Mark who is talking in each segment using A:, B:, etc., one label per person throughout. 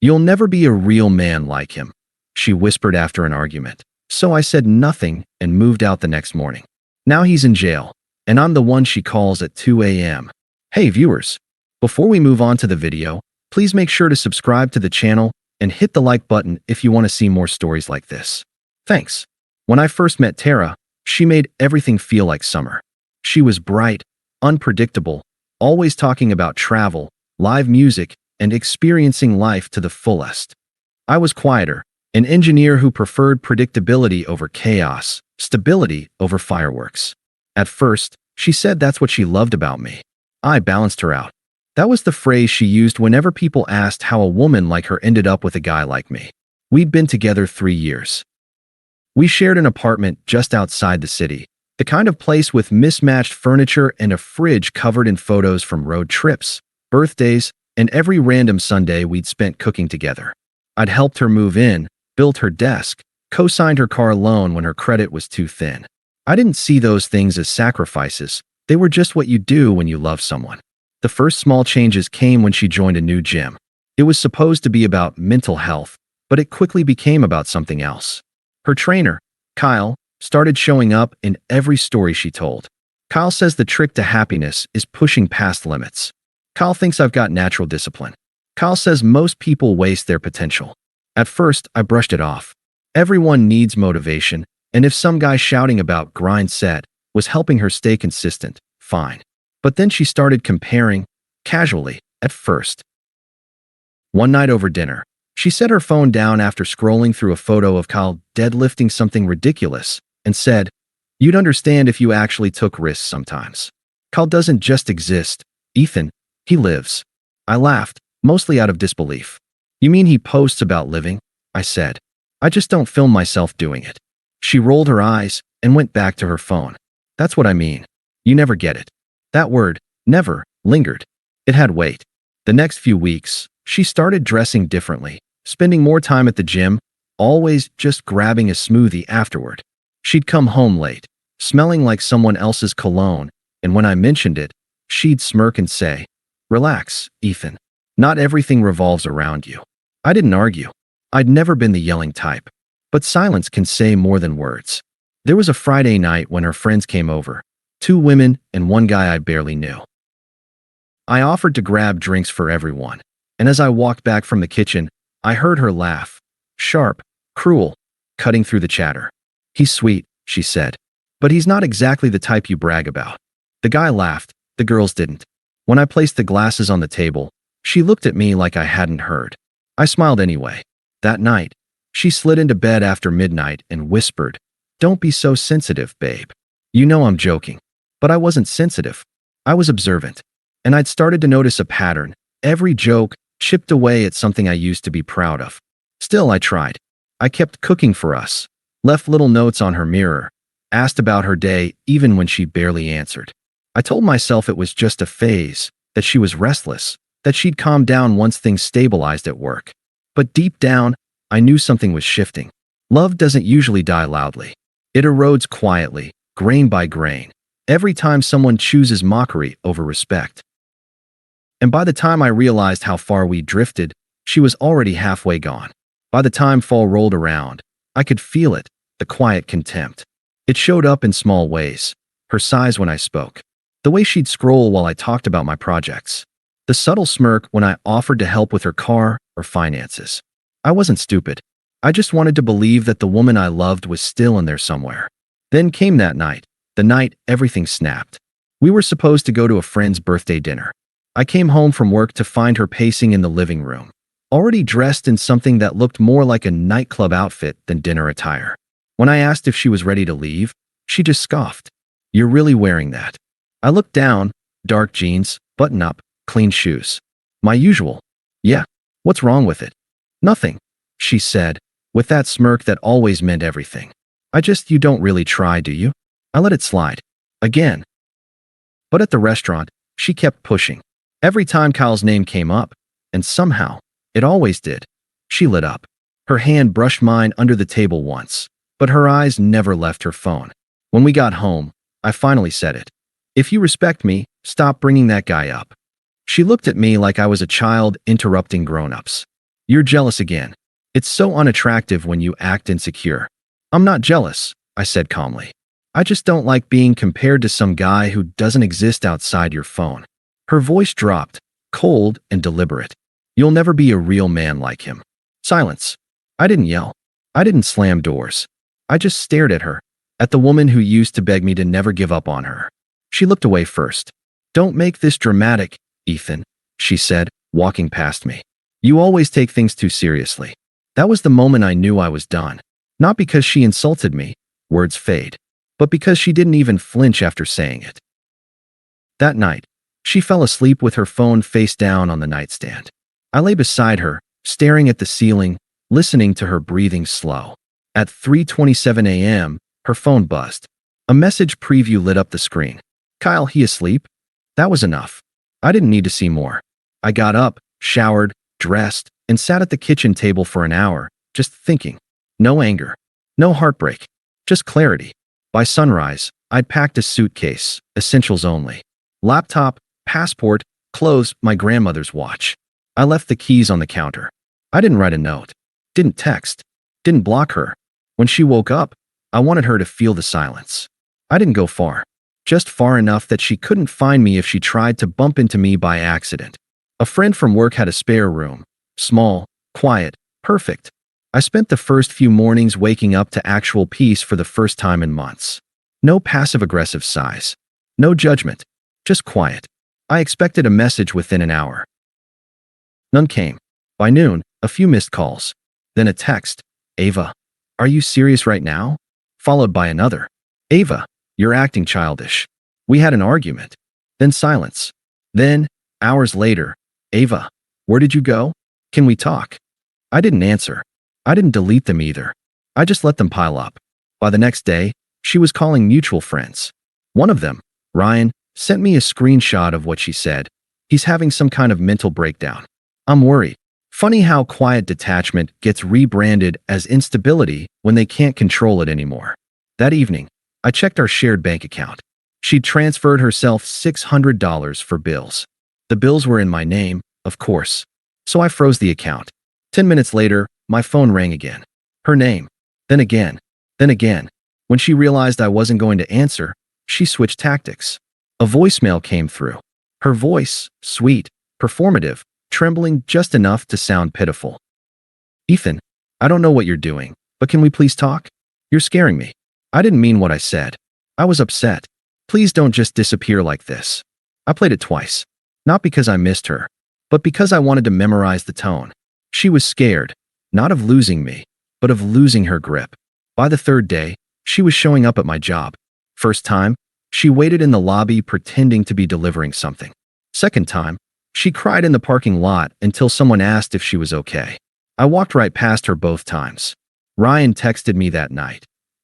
A: "You'll never be a real man like him," she whispered after an argument. So I said nothing and moved out the next morning. Now he's in jail, and I'm the one she calls at 2 a.m. Hey viewers, before we move on to the video, please make sure to subscribe to the channel and hit the like button if you want to see more stories like this. Thanks. When I first met Tara, she made everything feel like summer. She was bright, unpredictable, always talking about travel, live music, and experiencing life to the fullest. I was quieter, an engineer who preferred predictability over chaos, stability over fireworks. At first, she said that's what she loved about me. I balanced her out. That was the phrase she used whenever people asked how a woman like her ended up with a guy like me. We'd been together 3 years. We shared an apartment just outside the city, the kind of place with mismatched furniture and a fridge covered in photos from road trips, birthdays, and every random Sunday we'd spent cooking together. I'd helped her move in, built her desk, co-signed her car loan when her credit was too thin. I didn't see those things as sacrifices. They were just what you do when you love someone. The first small changes came when she joined a new gym. It was supposed to be about mental health, but it quickly became about something else. Her trainer, Kyle, started showing up in every story she told. Kyle says the trick to happiness is pushing past limits. Kyle thinks I've got natural discipline. Kyle says most people waste their potential. At first, I brushed it off. Everyone needs motivation, and if some guy shouting about grind set was helping her stay consistent, fine. But then she started comparing, casually, at first. One night over dinner, she set her phone down after scrolling through a photo of Kyle deadlifting something ridiculous and said, "You'd understand if you actually took risks sometimes. Kyle doesn't just exist, Ethan, he lives." I laughed, mostly out of disbelief. "You mean he posts about living?" I said. "I just don't film myself doing it." She rolled her eyes and went back to her phone. "That's what I mean. You never get it." That word, never, lingered. It had weight. The next few weeks, she started dressing differently, spending more time at the gym, always just grabbing a smoothie afterward. She'd come home late, smelling like someone else's cologne, and when I mentioned it, she'd smirk and say, "Relax, Ethan. Not everything revolves around you." I didn't argue. I'd never been the yelling type. But silence can say more than words. There was a Friday night when her friends came over. 2 women and 1 guy I barely knew. I offered to grab drinks for everyone, and as I walked back from the kitchen, I heard her laugh. Sharp, cruel, cutting through the chatter. "He's sweet," she said, "but he's not exactly the type you brag about." The guy laughed, the girls didn't. When I placed the glasses on the table, she looked at me like I hadn't heard. I smiled anyway. That night, she slid into bed after midnight and whispered, "Don't be so sensitive, babe. You know I'm joking." But I wasn't sensitive. I was observant. And I'd started to notice a pattern. Every joke chipped away at something I used to be proud of. Still, I tried. I kept cooking for us, left little notes on her mirror, asked about her day even when she barely answered. I told myself it was just a phase, that she was restless, that she'd calm down once things stabilized at work. But deep down, I knew something was shifting. Love doesn't usually die loudly. It erodes quietly, grain by grain, every time someone chooses mockery over respect. And by the time I realized how far we drifted, she was already halfway gone. By the time fall rolled around, I could feel it, the quiet contempt. It showed up in small ways. Her sighs when I spoke. The way she'd scroll while I talked about my projects. The subtle smirk when I offered to help with her car or finances. I wasn't stupid. I just wanted to believe that the woman I loved was still in there somewhere. Then came that night, the night everything snapped. We were supposed to go to a friend's birthday dinner. I came home from work to find her pacing in the living room, already dressed in something that looked more like a nightclub outfit than dinner attire. When I asked if she was ready to leave, she just scoffed. "You're really wearing that?" I looked down, dark jeans, button up, clean shoes. "My usual." "Yeah. What's wrong with it?" "Nothing," she said, with that smirk that always meant everything. You don't really try, do you?" I let it slide. Again. But at the restaurant, she kept pushing. Every time Kyle's name came up, and somehow, it always did, she lit up. Her hand brushed mine under the table once, but her eyes never left her phone. When we got home, I finally said it. "If you respect me, stop bringing that guy up." She looked at me like I was a child interrupting grown-ups. You're jealous again. It's so unattractive when you act insecure. I'm not jealous, I said calmly. I just don't like being compared to some guy who doesn't exist outside your phone. Her voice dropped, cold and deliberate. You'll never be a real man like him. Silence. I didn't yell. I didn't slam doors. I just stared at her, at the woman who used to beg me to never give up on her. She looked away first. Don't make this dramatic, Ethan, she said, walking past me. You always take things too seriously. That was the moment I knew I was done. Not because she insulted me, words fade, but because she didn't even flinch after saying it. That night, she fell asleep with her phone face down on the nightstand. I lay beside her, staring at the ceiling, listening to her breathing slow. At 3:27 a.m., her phone buzzed. A message preview lit up the screen. Kyle, he asleep? That was enough. I didn't need to see more. I got up, showered, dressed, and sat at the kitchen table for an hour, just thinking. No anger. No heartbreak. Just clarity. By sunrise, I'd packed a suitcase, essentials only. Laptop, passport, clothes, my grandmother's watch. I left the keys on the counter. I didn't write a note. Didn't text. Didn't block her. When she woke up, I wanted her to feel the silence. I didn't go far. Just far enough that she couldn't find me if she tried to bump into me by accident. A friend from work had a spare room. Small, quiet, perfect. I spent the first few mornings waking up to actual peace for the first time in months. No passive-aggressive sighs. No judgment. Just quiet. I expected a message within an hour. None came. By noon, a few missed calls. Then a text. Ava, are you serious right now? Followed by another. Ava, you're acting childish. We had an argument. Then silence. Then, hours later, Ava, where did you go? Can we talk? I didn't answer. I didn't delete them either. I just let them pile up. By the next day, she was calling mutual friends. One of them, Ryan, sent me a screenshot of what she said. He's having some kind of mental breakdown. I'm worried. Funny how quiet detachment gets rebranded as instability when they can't control it anymore. That evening, I checked our shared bank account. She'd transferred herself $600 for bills. The bills were in my name, of course. So I froze the account. 10 minutes later, my phone rang again. Her name. Then again. Then again. When she realized I wasn't going to answer, she switched tactics. A voicemail came through. Her voice, sweet, performative, trembling just enough to sound pitiful. Ethan, I don't know what you're doing, but can we please talk? You're scaring me. I didn't mean what I said. I was upset. Please don't just disappear like this. I played it twice. Not because I missed her, but because I wanted to memorize the tone. She was scared, not of losing me, but of losing her grip. By the third day, she was showing up at my job. First time, she waited in the lobby pretending to be delivering something. Second time, she cried in the parking lot until someone asked if she was okay. I walked right past her both times. Ryan texted me that night.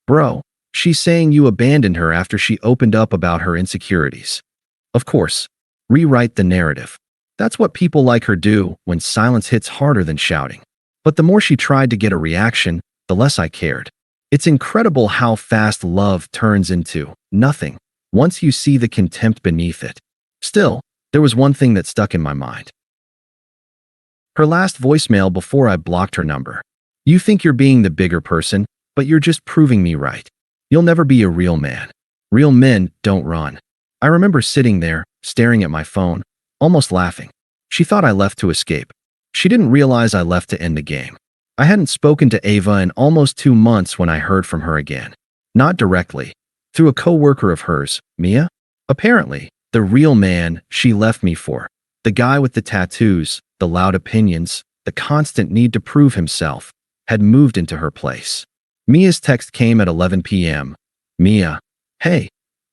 A: Bro, she's saying you abandoned her after she opened up about her insecurities. Of course, rewrite the narrative. That's what people like her do when silence hits harder than shouting. But the more she tried to get a reaction, the less I cared. It's incredible how fast love turns into nothing once you see the contempt beneath it. Still, there was one thing that stuck in my mind. Her last voicemail before I blocked her number. You think you're being the bigger person, but you're just proving me right. You'll never be a real man. Real men don't run. I remember sitting there, staring at my phone, almost laughing. She thought I left to escape. She didn't realize I left to end the game. I hadn't spoken to Ava in almost 2 months when I heard from her again. Not directly. Through a coworker of hers, Mia? Apparently, the real man she left me for. The guy with the tattoos, the loud opinions, the constant need to prove himself, had moved into her place. Mia's text came at 11 p.m. Mia, hey,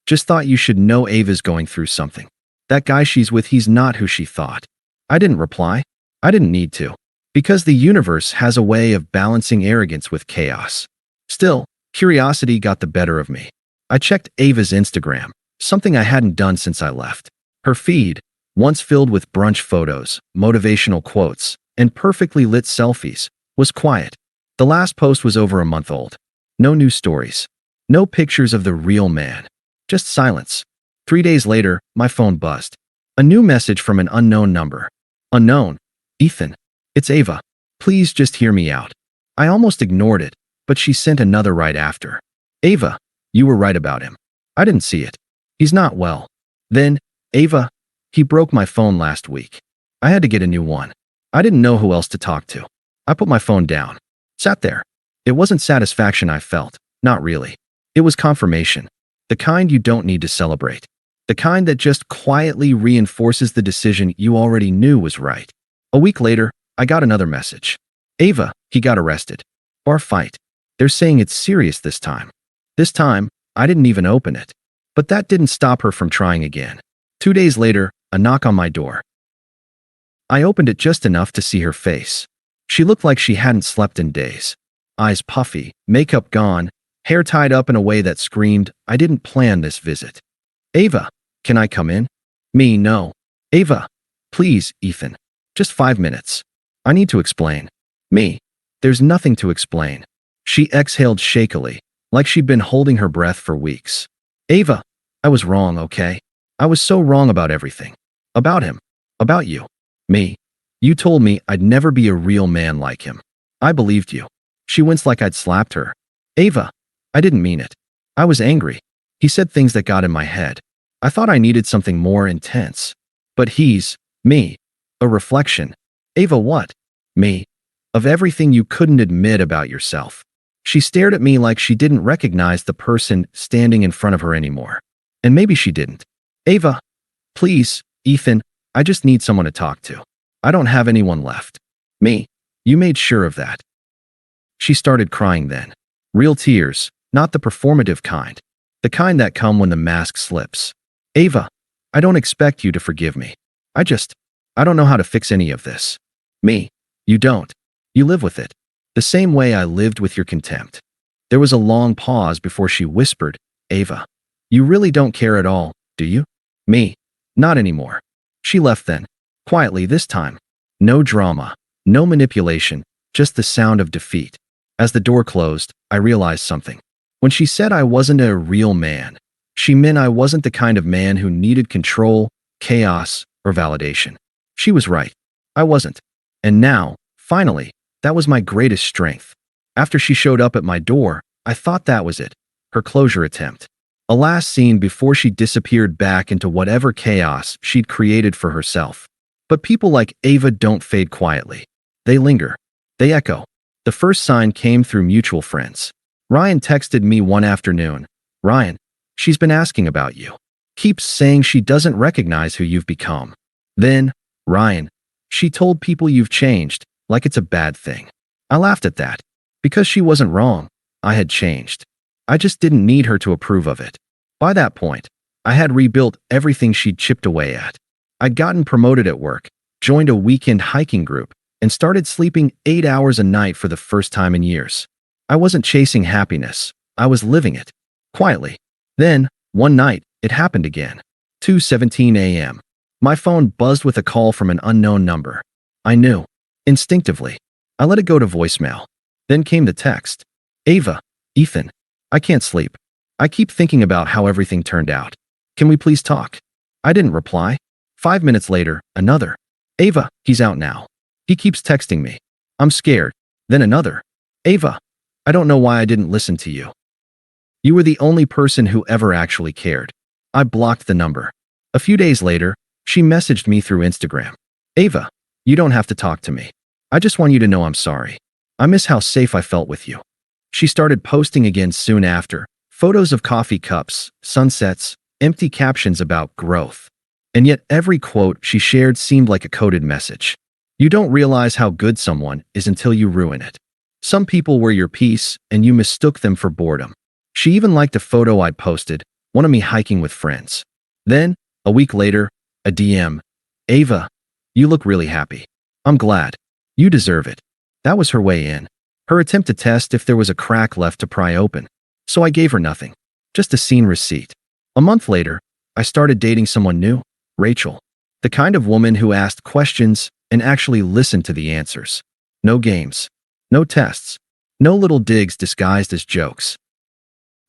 A: just thought you should know Ava's going through something. That guy she's with, he's not who she thought. I didn't reply. I didn't need to. Because the universe has a way of balancing arrogance with chaos. Still, curiosity got the better of me. I checked Ava's Instagram, something I hadn't done since I left. Her feed, once filled with brunch photos, motivational quotes, and perfectly lit selfies, was quiet. The last post was over a month old. No new stories. No pictures of the real man. Just silence. 3 days later, my phone buzzed. A new message from an unknown number. Unknown. Ethan. It's Ava. Please just hear me out. I almost ignored it, but she sent another right after. Ava, you were right about him. I didn't see it. He's not well. Then, Ava, he broke my phone last week. I had to get a new one. I didn't know who else to talk to. I put my phone down. Sat there. It wasn't satisfaction I felt. Not really. It was confirmation. The kind you don't need to celebrate. The kind that just quietly reinforces the decision you already knew was right. A week later, I got another message. Ava, he got arrested. Bar fight. They're saying it's serious this time. This time, I didn't even open it. But that didn't stop her from trying again. 2 days later, a knock on my door. I opened it just enough to see her face. She looked like she hadn't slept in days. Eyes puffy, makeup gone, hair tied up in a way that screamed, I didn't plan this visit. Ava, can I come in? Me, no. Ava, please, Ethan. Just 5 minutes. I need to explain. Me, there's nothing to explain. She exhaled shakily, like she'd been holding her breath for weeks. Ava, I was wrong, okay? I was so wrong about everything. About him. About you. Me. You told me I'd never be a real man like him. I believed you. She winced like I'd slapped her. Ava, I didn't mean it. I was angry. He said things that got in my head. I thought I needed something more intense. But he's, me, a reflection. Ava, what? Me. Of everything you couldn't admit about yourself. She stared at me like she didn't recognize the person standing in front of her anymore. And maybe she didn't. Ava, please, Ethan, I just need someone to talk to. I don't have anyone left. Me. You made sure of that. She started crying then. Real tears, not the performative kind. The kind that come when the mask slips. Ava, I don't expect you to forgive me. I don't know how to fix any of this. Me. You don't. You live with it. The same way I lived with your contempt. There was a long pause before she whispered, Ava, you really don't care at all, do you? Me. Not anymore. She left then. Quietly this time. No drama. No manipulation. Just the sound of defeat. As the door closed, I realized something. When she said I wasn't a real man, she meant I wasn't the kind of man who needed control, chaos, or validation. She was right. I wasn't. And now, finally, that was my greatest strength. After she showed up at my door, I thought that was it. Her closure attempt. A last scene before she disappeared back into whatever chaos she'd created for herself. But people like Ava don't fade quietly. They linger. They echo. The first sign came through mutual friends. Ryan texted me one afternoon. Ryan, she's been asking about you. Keeps saying she doesn't recognize who you've become. Then, Ryan, she told people you've changed, like it's a bad thing. I laughed at that. Because she wasn't wrong. I had changed. I just didn't need her to approve of it. By that point, I had rebuilt everything she'd chipped away at. I'd gotten promoted at work, joined a weekend hiking group, and started sleeping 8 hours a night for the first time in years. I wasn't chasing happiness. I was living it. Quietly. Then, one night, it happened again. 2:17 a.m. My phone buzzed with a call from an unknown number. I knew. Instinctively. I let it go to voicemail. Then came the text. Ava, Ethan, I can't sleep. I keep thinking about how everything turned out. Can we please talk? I didn't reply. 5 minutes later, another. Ava, he's out now. He keeps texting me. I'm scared. Then another. Ava, I don't know why I didn't listen to you. You were the only person who ever actually cared. I blocked the number. A few days later, she messaged me through Instagram. Ava, you don't have to talk to me. I just want you to know I'm sorry. I miss how safe I felt with you. She started posting again soon after. Photos of coffee cups, sunsets, empty captions about growth. And yet every quote she shared seemed like a coded message. You don't realize how good someone is until you ruin it. Some people were your peace, and you mistook them for boredom. She even liked a photo I'd posted, one of me hiking with friends. Then, a week later, a DM. Ava, you look really happy. I'm glad. You deserve it. That was her way in. Her attempt to test if there was a crack left to pry open. So I gave her nothing. Just a scene receipt. A month later, I started dating someone new, Rachel. The kind of woman who asked questions and actually listened to the answers. No games. No tests. No little digs disguised as jokes.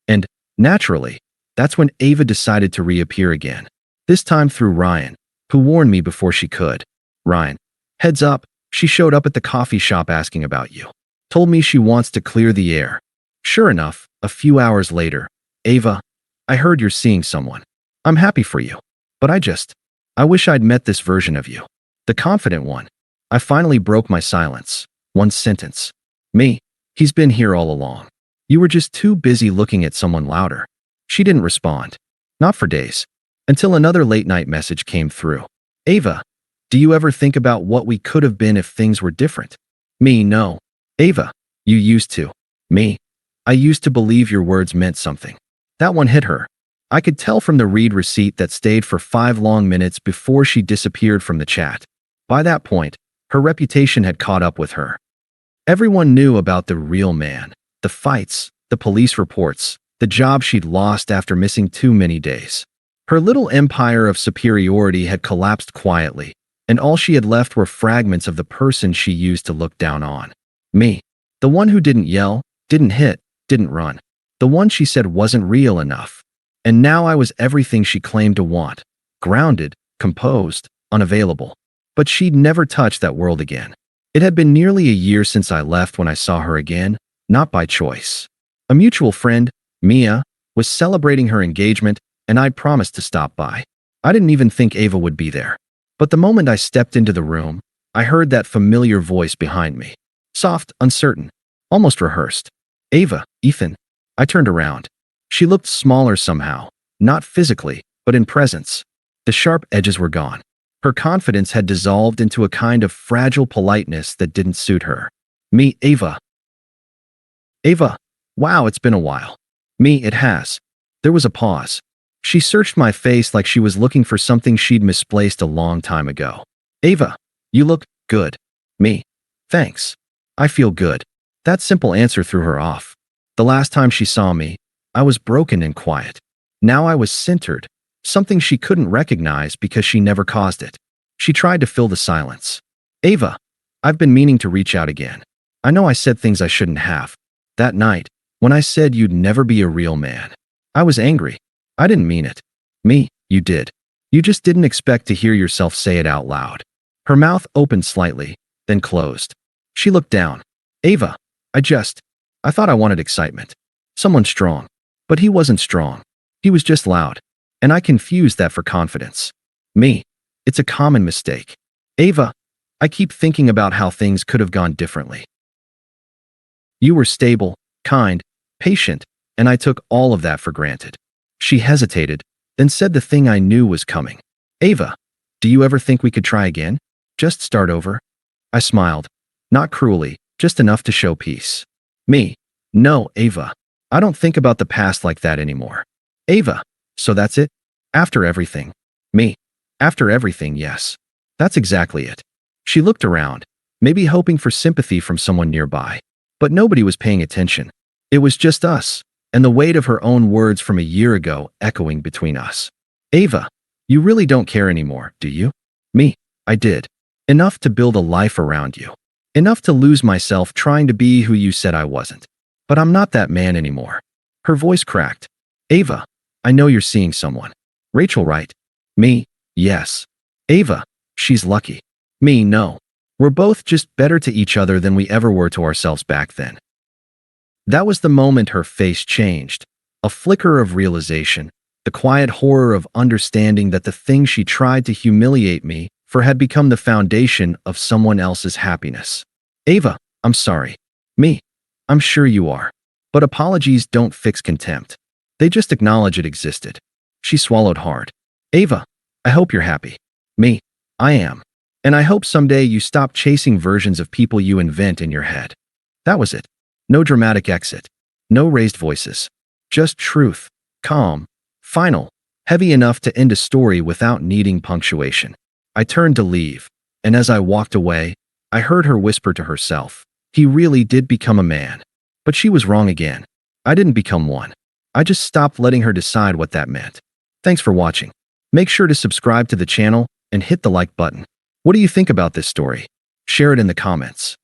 A: And, naturally, that's when Ava decided to reappear again. This time through Ryan, who warned me before she could. Ryan, heads up, She showed up at the coffee shop asking about you. Told me she wants to clear the air. Sure enough, a few hours later, Ava, I heard you're seeing someone. I'm happy for you. But I wish I'd met this version of you. The confident one. I finally broke my silence. One sentence. Me. He's been here all along. You were just too busy looking at someone louder. She didn't respond. Not for days. Until another late-night message came through. Ava, do you ever think about what we could have been if things were different? Me, no. Ava, you used to. Me, I used to believe your words meant something. That one hit her. I could tell from the read receipt that stayed for 5 long minutes before she disappeared from the chat. By that point, her reputation had caught up with her. Everyone knew about the real man, the fights, the police reports, the job she'd lost after missing too many days. Her little empire of superiority had collapsed quietly, and all she had left were fragments of the person she used to look down on. Me. The one who didn't yell, didn't hit, didn't run. The one she said wasn't real enough. And now I was everything she claimed to want. Grounded, composed, unavailable. But she'd never touch that world again. It had been nearly a year since I left when I saw her again, not by choice. A mutual friend, Mia, was celebrating her engagement, and I'd promised to stop by. I didn't even think Ava would be there. But the moment I stepped into the room, I heard that familiar voice behind me. Soft, uncertain, almost rehearsed. Ava, Ethan. I turned around. She looked smaller somehow, not physically, but in presence. The sharp edges were gone. Her confidence had dissolved into a kind of fragile politeness that didn't suit her. Me, Ava. Ava. Wow, it's been a while. Me, it has. There was a pause. She searched my face like she was looking for something she'd misplaced a long time ago. Ava, you look good. Me. Thanks. I feel good. That simple answer threw her off. The last time she saw me, I was broken and quiet. Now I was centered, something she couldn't recognize because she never caused it. She tried to fill the silence. Ava, I've been meaning to reach out again. I know I said things I shouldn't have. That night, when I said you'd never be a real man, I was angry. I didn't mean it. Me, you did. You just didn't expect to hear yourself say it out loud. Her mouth opened slightly, then closed. She looked down. Ava, I thought I wanted excitement. Someone strong. But he wasn't strong. He was just loud. And I confused that for confidence. Me. It's a common mistake. Ava, I keep thinking about how things could have gone differently. You were stable, kind, patient, and I took all of that for granted. She hesitated, then said the thing I knew was coming. Ava, do you ever think we could try again? Just start over? I smiled. Not cruelly, just enough to show peace. Me. No, Ava. I don't think about the past like that anymore. Ava. So that's it? After everything. Me. After everything, yes. That's exactly it. She looked around, maybe hoping for sympathy from someone nearby. But nobody was paying attention. It was just us, and the weight of her own words from a year ago echoing between us. Ava, you really don't care anymore, do you? Me. I did. Enough to build a life around you. Enough to lose myself trying to be who you said I wasn't. But I'm not that man anymore. Her voice cracked. Ava, I know you're seeing someone. Rachel, right? Me, yes. Ava, she's lucky. Me, no. We're both just better to each other than we ever were to ourselves back then. That was the moment her face changed. A flicker of realization, the quiet horror of understanding that the thing she tried to humiliate me for had become the foundation of someone else's happiness. Ava, I'm sorry. Me, I'm sure you are. But apologies don't fix contempt. They just acknowledge it existed. She swallowed hard. Ava, I hope you're happy. Me, I am. And I hope someday you stop chasing versions of people you invent in your head. That was it. No dramatic exit. No raised voices. Just truth. Calm. Final. Heavy enough to end a story without needing punctuation. I turned to leave, and as I walked away, I heard her whisper to herself, he really did become a man. But she was wrong again. I didn't become one. I just stopped letting her decide what that meant. Thanks for watching. Make sure to subscribe to the channel and hit the like button. What do you think about this story? Share it in the comments.